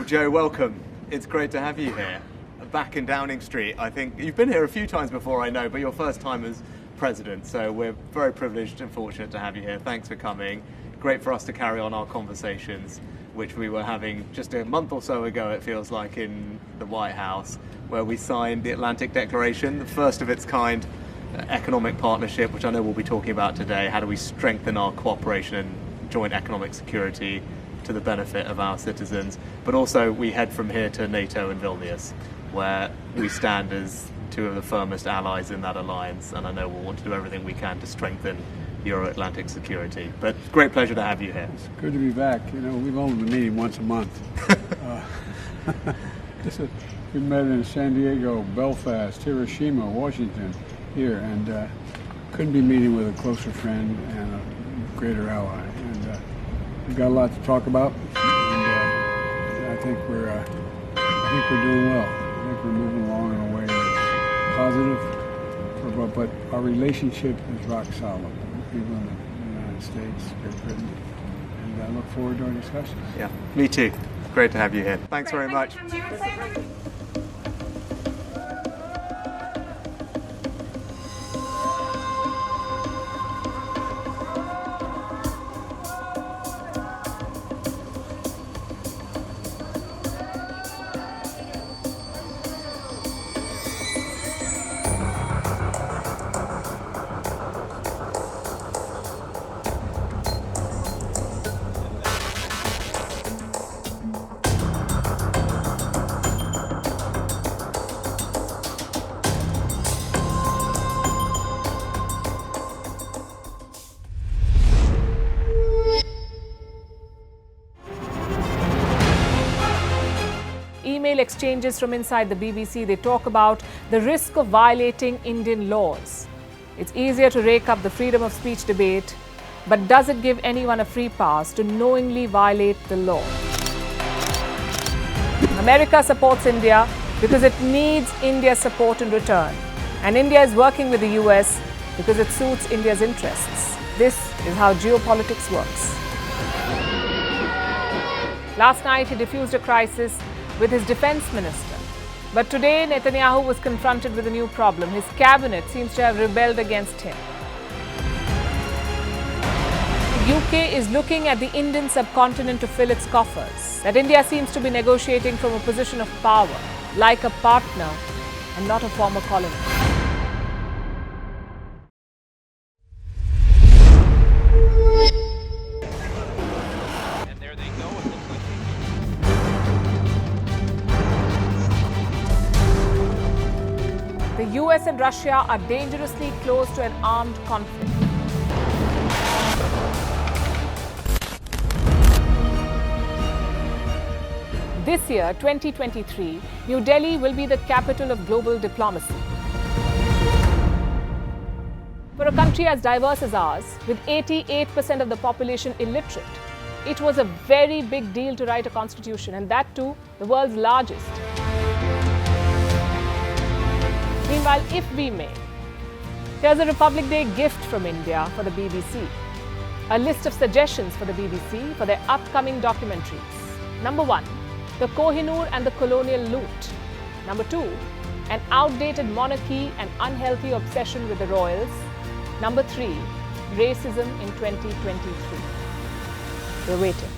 Joe, welcome. It's great to have you here, back in Downing Street. I think you've been here a few times before, I know, but your first time as president, so we're very privileged and fortunate to have you here. Thanks for coming. Great for us to carry on our conversations, which we were having just a month or so ago, it feels like, in the White House, where we signed the Atlantic Declaration, the first of its kind economic partnership, which I know we'll be talking about today. How do we strengthen our cooperation and joint economic security to the benefit of our citizens? But also we head from here to NATO in Vilnius, where we stand as two of the firmest allies in that alliance, and I know we'll want to do everything we can to strengthen Euro-Atlantic security. But great pleasure to have you here. It's good to be back. You know, we've only been meeting once a month. We met in San Diego, Belfast, Hiroshima, Washington, here, and couldn't be meeting with a closer friend and a greater ally. And we've got a lot to talk about, and I think we're doing well. I think we're moving along in a way that's positive, but our relationship is rock solid. People in the United States, Great Britain, and I look forward to our discussions. Yeah, me too. Great to have you here. Thanks very much. Email exchanges from inside the BBC, they talk about the risk of violating Indian laws. It's easier to rake up the freedom of speech debate, but does it give anyone a free pass to knowingly violate the law? America supports India because it needs India's support in return. And India is working with the US because it suits India's interests. This is how geopolitics works. Last night, he diffused a crisis with his defense minister. But today, Netanyahu was confronted with a new problem. His cabinet seems to have rebelled against him. The UK is looking at the Indian subcontinent to fill its coffers. That India seems to be negotiating from a position of power, like a partner and not a former colony. The US and Russia are dangerously close to an armed conflict. This year, 2023, New Delhi will be the capital of global diplomacy. For a country as diverse as ours, with 88% of the population illiterate, it was a very big deal to write a constitution, and that too, the world's largest. Meanwhile, if we may, here's a Republic Day gift from India for the BBC. A list of suggestions for the BBC for their upcoming documentaries. Number 1, the Kohinoor and the colonial loot. Number 2, an outdated monarchy and unhealthy obsession with the royals. Number 3, racism in 2023. We're waiting.